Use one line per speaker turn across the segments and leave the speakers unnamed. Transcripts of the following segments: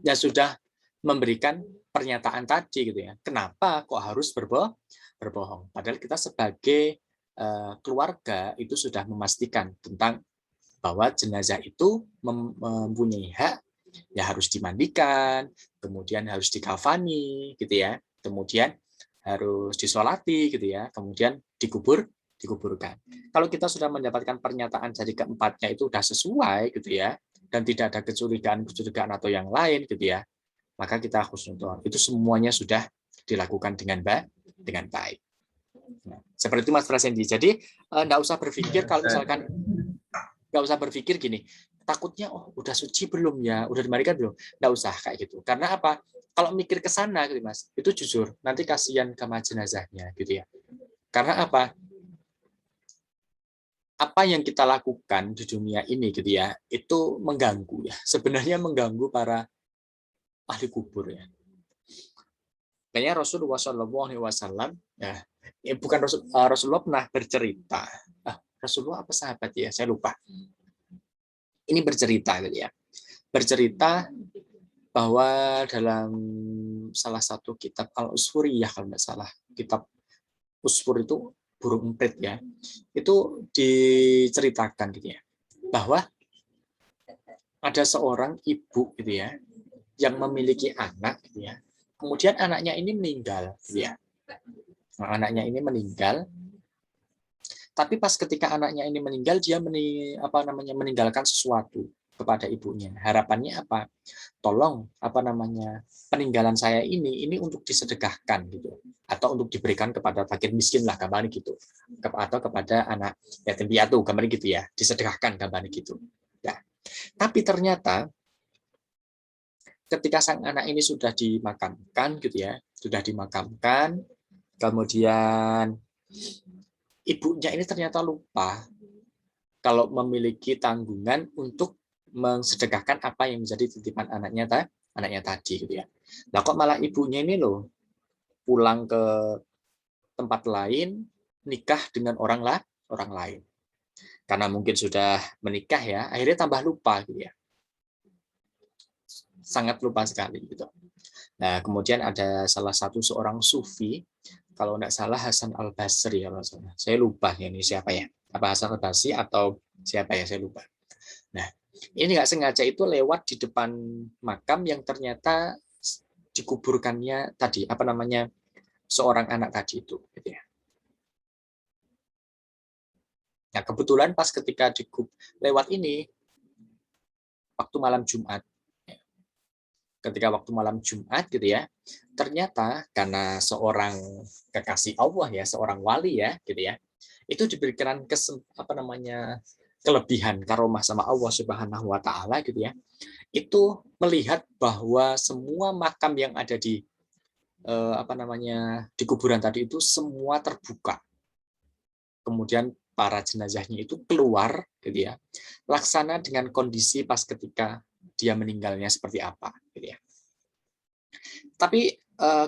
ya sudah memberikan pernyataan tadi gitu ya. Kenapa kok harus berbohong? Padahal kita sebagai keluarga itu sudah memastikan tentang bahwa jenazah itu mempunyai hak, ya harus dimandikan, kemudian harus dikafani gitu ya, kemudian harus disolati gitu ya, kemudian dikuburkan. Kalau kita sudah mendapatkan pernyataan dari keempatnya itu sudah sesuai gitu ya, dan tidak ada kecurigaan atau yang lain gitu ya, maka kita husnudzon. Itu semuanya sudah dilakukan dengan baik. Nah, seperti itu Mas Prasendi. Jadi enggak usah berpikir kalau misalkan nggak usah berpikir gini, takutnya oh udah suci belum ya, udah dimandikan belum, nggak usah kayak gitu. Karena apa? Kalau mikir ke sana gitu Mas, itu jujur nanti kasihan sama jenazahnya gitu ya. Karena apa? Apa yang kita lakukan di dunia ini gitu ya, itu mengganggu ya. Sebenarnya mengganggu para ahli kubur ya. Kayaknya Rasulullah SAW ya, bukan Rasulullah pernah bercerita. Rasulullah apa sahabat ya? Saya lupa. Ini bercerita gitu ya. Bercerita bahwa dalam salah satu kitab Al-Usfuriyah kalau nggak salah, kitab Usfur itu burung emprit ya, itu diceritakan gitu ya, bahwa ada seorang ibu gitu ya, yang memiliki anak gitu ya, kemudian anaknya ini meninggal gitu ya. Nah, anaknya ini meninggal, tapi pas ketika anaknya ini meninggal, dia meninggalkan sesuatu kepada ibunya. Harapannya apa? Tolong peninggalan saya ini untuk disedekahkan gitu, atau untuk diberikan kepada fakir miskin lah gambarnya gitu, atau kepada anak yatim piatu gambarnya gitu ya, disedekahkan gambarnya gitu ya. Tapi ternyata ketika sang anak ini sudah dimakamkan gitu ya, sudah dimakamkan, kemudian ibunya ini ternyata lupa kalau memiliki tanggungan untuk mensedekahkan apa yang menjadi titipan anaknya tadi gitu ya. Nah kok malah ibunya ini loh pulang ke tempat lain, nikah dengan orang lain. Karena mungkin sudah menikah ya, akhirnya tambah lupa gitu ya. Sangat lupa sekali gitu. Nah, kemudian ada salah satu seorang sufi, kalau tidak salah Hasan Al-Basri ya, saya lupa ya ini siapa ya. Apa Hasan Al-Basri atau siapa ya, saya lupa. Nah, ini nggak sengaja itu lewat di depan makam yang ternyata dikuburkannya tadi seorang anak tadi itu gitu ya. Nah, kebetulan pas ketika lewat ini waktu malam Jumat. Ketika waktu malam Jumat gitu ya. Ternyata karena seorang kekasih Allah ya, seorang wali ya gitu ya. Itu diberikan kelebihan karomah sama Allah Subhanahu wa taala gitu ya. Itu melihat bahwa semua makam yang ada di kuburan tadi itu semua terbuka. Kemudian para jenazahnya itu keluar gitu ya. Laksana dengan kondisi pas ketika dia meninggalnya seperti apa gitu ya. Tapi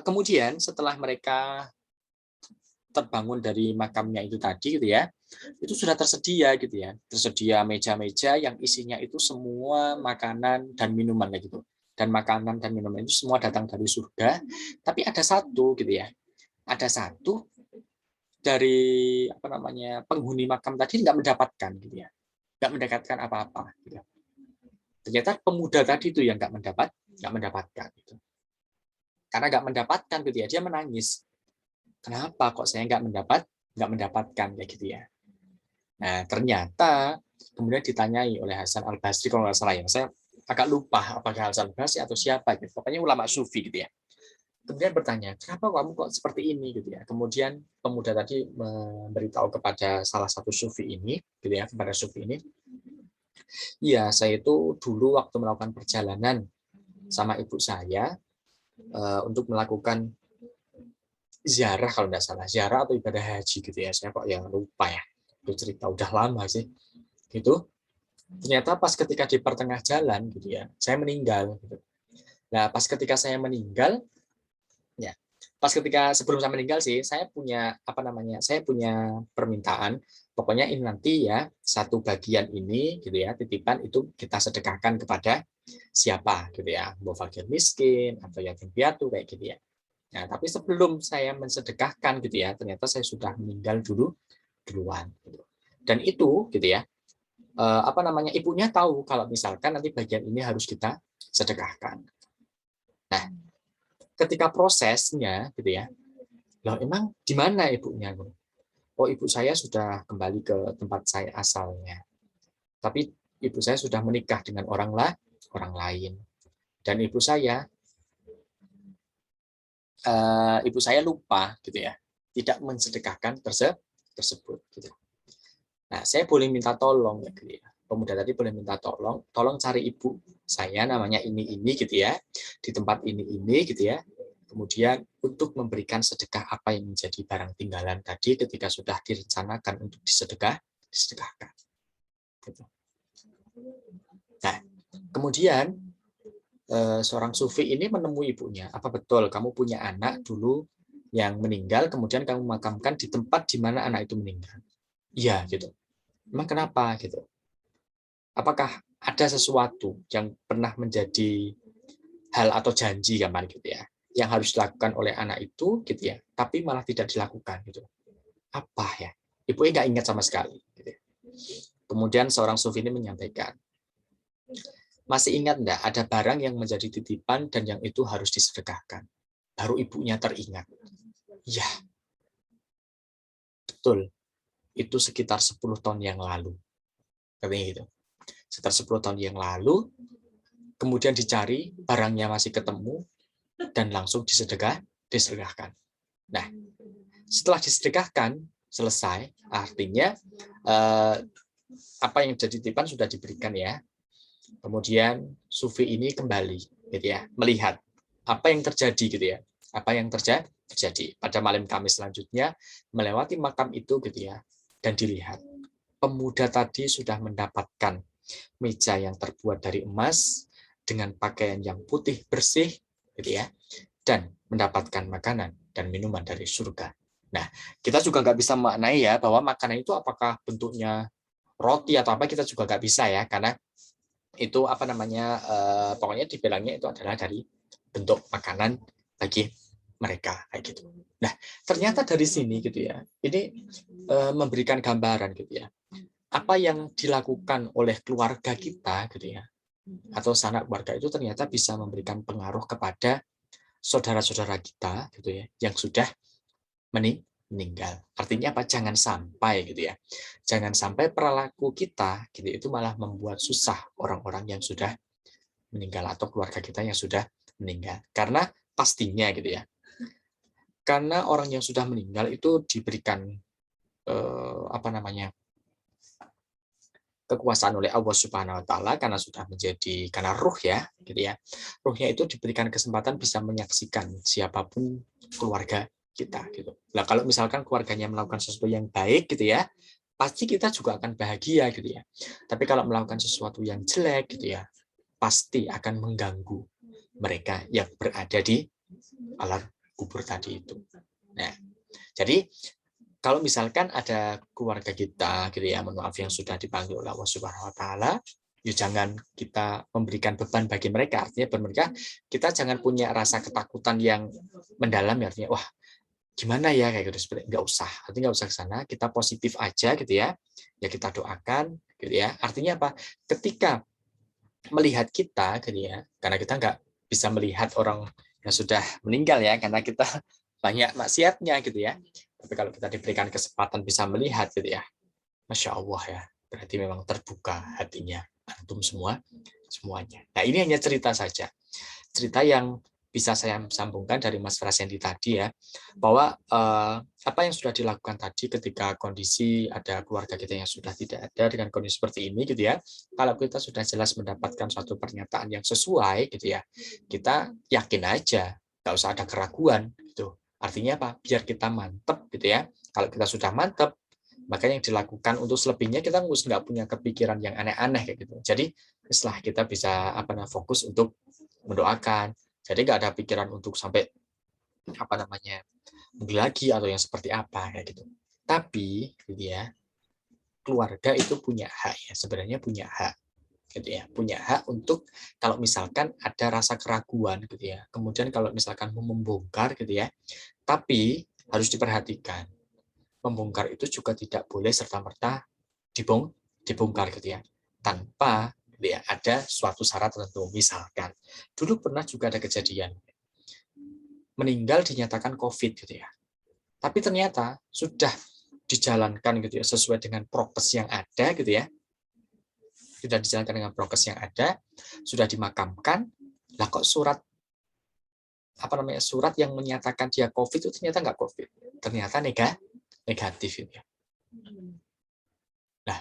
kemudian setelah mereka terbangun dari makamnya itu tadi gitu ya, itu sudah tersedia gitu ya, tersedia meja-meja yang isinya itu semua makanan dan minuman kayak gitu. Dan makanan dan minuman itu semua datang dari surga, tapi ada satu gitu ya, ada satu dari penghuni makam tadi nggak mendapatkan gitu ya, nggak mendapatkan apa-apa gitu. Ternyata pemuda tadi itu yang nggak mendapatkan gitu. Karena nggak mendapatkan gitu ya, dia menangis. Kenapa kok saya nggak mendapatkan kayak gitu ya. Nah ternyata kemudian ditanyai oleh Hasan Al Basri kalau nggak salah ya, saya agak lupa apakah Hasan Al Basri atau siapa gitu, pokoknya ulama sufi gitu ya. Kemudian bertanya, kenapa kamu kok seperti ini gitu ya. Kemudian pemuda tadi memberitahu kepada salah satu sufi ini gitu ya, kepada sufi ini, iya saya itu dulu waktu melakukan perjalanan sama ibu saya untuk melakukan ziarah kalau nggak salah, ziarah atau ibadah haji gitu ya, saya kok yang lupa ya, itu cerita udah lama sih gitu. Ternyata pas ketika di pertengah jalan gitu ya, saya meninggal gitu. Nah pas ketika saya meninggal ya, pas ketika sebelum saya meninggal sih, saya punya permintaan, pokoknya ini nanti ya satu bagian ini gitu ya, titipan itu kita sedekahkan kepada siapa gitu ya, mau fakir miskin atau yatim piatu kayak gitu ya. Nah, tapi sebelum saya mensedekahkan gitu ya, ternyata saya sudah meninggal duluan gitu. Dan itu gitu ya, apa namanya, ibunya tahu kalau misalkan nanti bagian ini harus kita sedekahkan. Nah, ketika prosesnya gitu ya, loh emang di mana ibunya? Oh, ibu saya sudah kembali ke tempat saya asalnya. Tapi ibu saya sudah menikah dengan orang lain. Dan ibu saya lupa gitu ya, tidak mensedekahkan tersebut gitu. Nah, saya boleh minta tolong ya gitu ya. Pemuda tadi boleh minta tolong cari ibu saya namanya ini gitu ya, di tempat ini gitu ya. Kemudian untuk memberikan sedekah apa yang menjadi barang tinggalan tadi ketika sudah direncanakan untuk disedekahkan. Gitu. Nah, kemudian seorang sufi ini menemui ibunya. Apa betul kamu punya anak dulu yang meninggal, kemudian kamu makamkan di tempat di mana anak itu meninggal? Iya, gitu. Emang kenapa gitu? Apakah ada sesuatu yang pernah menjadi hal atau janji kemarin gitu ya, yang harus dilakukan oleh anak itu gitu ya, tapi malah tidak dilakukan gitu? Apa ya? Ibu nggak ingat sama sekali. Gitu. Kemudian seorang sufi ini menyampaikan, masih ingat enggak ada barang yang menjadi titipan dan yang itu harus disedekahkan? Baru ibunya teringat. Ya, betul. Itu sekitar 10 tahun yang lalu. Katanya gitu. Sekitar 10 tahun yang lalu, kemudian dicari, barangnya masih ketemu, dan langsung disedekahkan. Nah, setelah disedekahkan, selesai, artinya apa yang jadi titipan sudah diberikan ya. Kemudian sufi ini kembali gitu ya, melihat apa yang terjadi gitu ya. Apa yang terjadi pada malam Kamis selanjutnya melewati makam itu gitu ya, dan dilihat pemuda tadi sudah mendapatkan meja yang terbuat dari emas dengan pakaian yang putih bersih gitu ya, dan mendapatkan makanan dan minuman dari surga. Nah, kita juga nggak bisa maknai ya bahwa makanan itu apakah bentuknya roti atau apa, kita juga nggak bisa ya, karena itu apa namanya, pokoknya dibilangnya itu adalah dari bentuk makanan bagi mereka kayak gitu. Nah, ternyata dari sini gitu ya, ini memberikan gambaran gitu ya, apa yang dilakukan oleh keluarga kita gitu ya, atau sanak keluarga itu ternyata bisa memberikan pengaruh kepada saudara-saudara kita gitu ya, yang sudah meninggal. Artinya apa? Jangan sampai gitu ya. Jangan sampai perilaku kita gitu itu malah membuat susah orang-orang yang sudah meninggal atau keluarga kita yang sudah meninggal. Karena pastinya gitu ya. Karena orang yang sudah meninggal itu diberikan apa namanya? Kekuasaan oleh Allah Subhanahu wa taala karena sudah menjadi, karena ruh ya gitu ya. Ruhnya itu diberikan kesempatan bisa menyaksikan siapapun keluarga kita gitu. Nah, kalau misalkan keluarganya melakukan sesuatu yang baik gitu ya, pasti kita juga akan bahagia gitu ya. Tapi kalau melakukan sesuatu yang jelek gitu ya, pasti akan mengganggu mereka yang berada di alam kubur tadi itu. Nah, jadi kalau misalkan ada keluarga kita gitu ya, mohon maaf, yang sudah dipanggil oleh Allah Subhanahu wa taala, ya jangan kita memberikan beban bagi mereka. Artinya bagi mereka kita jangan punya rasa ketakutan yang mendalam ya, artinya wah gimana ya kayak gitu, seperti nggak usah. Artinya nggak usah ke sana, kita positif aja gitu ya. Ya kita doakan gitu ya. Artinya apa? Ketika melihat kita gitu ya, karena kita nggak bisa melihat orang yang sudah meninggal ya, karena kita banyak maksiatnya gitu ya. Tapi kalau kita diberikan kesempatan bisa melihat gitu ya, Masya Allah ya, berarti memang terbuka hatinya antum semuanya. Nah, ini hanya cerita saja. Cerita yang bisa saya sambungkan dari Mas Frasendi tadi ya, bahwa apa yang sudah dilakukan tadi ketika kondisi ada keluarga kita yang sudah tidak ada dengan kondisi seperti ini gitu ya, kalau kita sudah jelas mendapatkan suatu pernyataan yang sesuai gitu ya, kita yakin aja, nggak usah ada keraguan gitu. Artinya apa? Biar kita mantep gitu ya. Kalau kita sudah mantep, maka yang dilakukan untuk selebihnya kita nggak punya kepikiran yang aneh-aneh kayak gitu. Jadi setelah kita bisa fokus untuk mendoakan. Jadi nggak ada pikiran untuk sampai apa namanya lagi atau yang seperti apa kayak gitu. Tapi gitu ya, keluarga itu punya hak ya, sebenarnya punya hak gitu ya, punya hak untuk kalau misalkan ada rasa keraguan gitu ya, kemudian kalau misalkan mau membongkar gitu ya, tapi harus diperhatikan, membongkar itu juga tidak boleh serta-merta dibongkar gitu ya, tanpa gitu ya, ada suatu syarat tertentu. Misalkan dulu pernah juga ada kejadian meninggal dinyatakan COVID gitu ya, tapi ternyata sudah dijalankan gitu ya sesuai dengan prokes yang ada gitu ya, sudah dijalankan dengan prokes yang ada, sudah dimakamkan, lah kok surat surat yang menyatakan dia COVID itu ternyata nggak COVID, ternyata negatif gitu ya. Nah,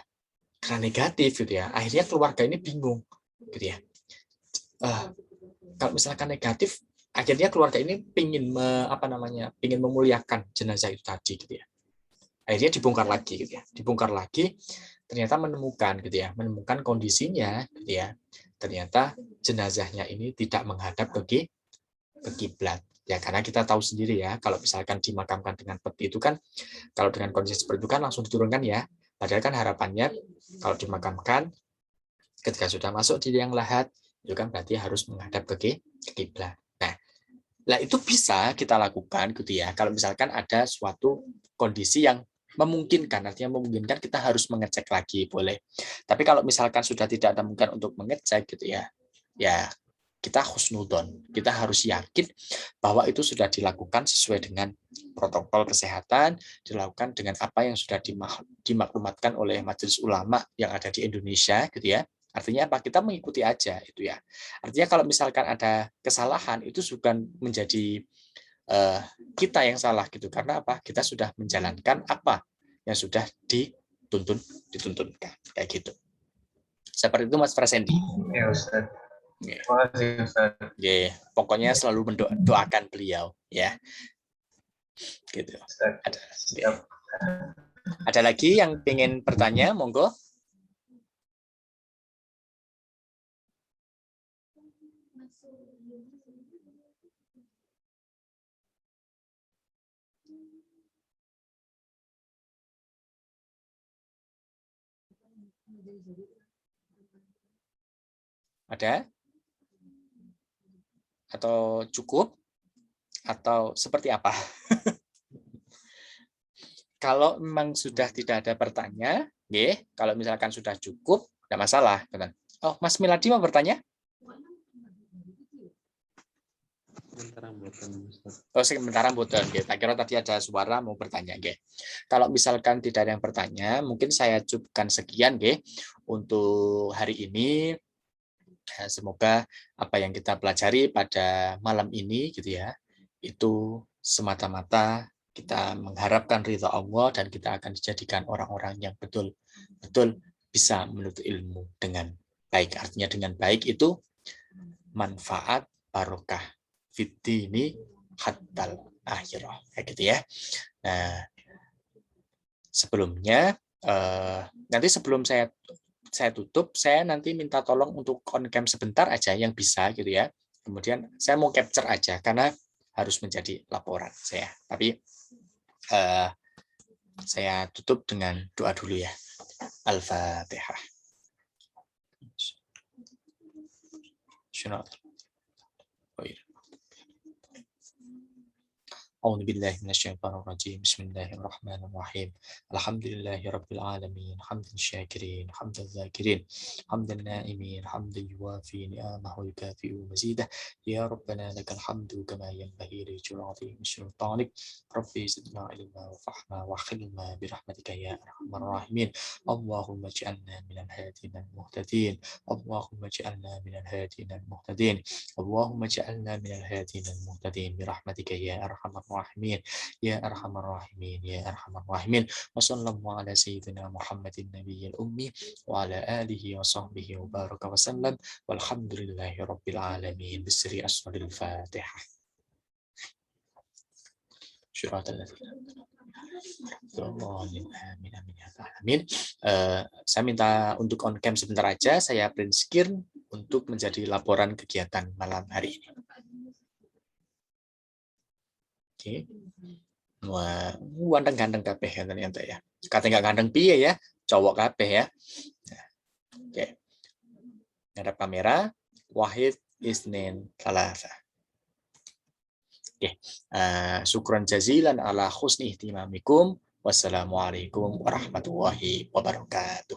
karena negatif gitu ya, akhirnya keluarga ini bingung gitu ya. Kalau misalkan negatif, akhirnya keluarga ini pingin memuliakan jenazah itu tadi gitu ya. Akhirnya dibongkar lagi gitu ya, dibongkar lagi, ternyata menemukan kondisinya gitu ya, ternyata jenazahnya ini tidak menghadap ke kiblat ya, karena kita tahu sendiri ya, kalau misalkan dimakamkan dengan peti itu kan, kalau dengan kondisi seperti itu kan langsung diturunkan ya, padahal kan harapannya kalau dimakamkan ketika sudah masuk di liang lahat itu kan berarti harus menghadap ke kiblat. Nah, itu bisa kita lakukan gitu ya. Kalau misalkan ada suatu kondisi yang memungkinkan, artinya memungkinkan kita harus mengecek lagi, boleh. Tapi kalau misalkan sudah tidak ada mungkin untuk mengecek gitu ya, ya kita husnudon. Kita harus yakin bahwa itu sudah dilakukan sesuai dengan protokol kesehatan, dilakukan dengan apa yang sudah dimaklumatkan oleh Majelis Ulama yang ada di Indonesia gitu ya. Artinya apa? Kita mengikuti aja itu ya. Artinya kalau misalkan ada kesalahan itu bukan menjadi kita yang salah gitu. Karena apa? Kita sudah menjalankan apa yang sudah dituntunkan kayak gitu. Seperti itu Mas Prasendi.
Ya Ustaz. Terima kasih Ustaz.
Pokoknya selalu mendoakan beliau ya. Gitu. Ada lagi yang ingin bertanya, monggo. Ada? Atau cukup? Atau seperti apa? Kalau memang sudah tidak ada pertanyaan, kalau misalkan sudah cukup, tidak masalah. Oh, Mas Miladi mau bertanya? Oh, sementara mboten. Tak kira tadi ada suara mau bertanya. Kalau misalkan tidak ada yang bertanya, mungkin saya cukupkan sekian untuk hari ini. Semoga apa yang kita pelajari pada malam ini gitu ya, itu semata-mata kita mengharapkan ridha Allah dan kita akan dijadikan orang-orang yang betul-betul bisa menuntut ilmu dengan baik. Artinya dengan baik itu manfaat barokah fitini hatal akhirah kayak gitu ya. Nah, sebelumnya nanti sebelum saya tutup, saya nanti minta tolong untuk on cam sebentar aja yang bisa gitu ya. Kemudian saya mau capture aja karena harus menjadi laporan saya. Tapi saya tutup dengan doa dulu ya. Al-Fatihah. أعوذ بالله من الشيطان الرجيم بسم الله الرحمن الرحيم الحمد لله رب العالمين حمد الشاكرين حمد الذاكرين حمد النائمين حمد يوافي نعمه ويكافئ مزيده يا ربنا لك الحمد كما ينبغي لجلال عظيم سلطانك ربي زدنا علما وفهما وحلما برحمتك يا أرحم الراحمين اللهم اجعلنا من الهادين المهتدين اللهم اجعلنا من الهادين المهتدين اللهم اجعلنا من الهادين المهتدين برحمتك يا أرحم الراحمين يا أرحم الراحمين يا أرحم الراحمين وصلى الله على سيدنا محمد النبي الأمي وعلى آله وصحبه وبارك وسلم والحمد لله رب العالمين بسر أسفل الفاتحة شراط الذين Amin. Saya minta untuk on cam sebentar aja, saya print screen untuk menjadi laporan kegiatan malam hari ini. Oke. Wah, ganteng kabeh ya ternyata ya. Kata nggak ganteng piye ya, cowok kabeh ya. Oke. Ngadap kamera. Wahid, isnin, thalatha. Oke. Syukran jazilan ala husni ihtimamikum. Wassalamualaikum warahmatullahi wabarakatuh.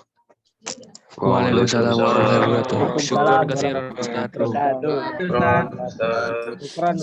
Waalaikumsalam warahmatullahi wabarakatuh. Syukran
Waalaikumsalam
katsiran
warahmatullahi
Ustaz.
wabarakatuh.
Ustaz.
Syukran.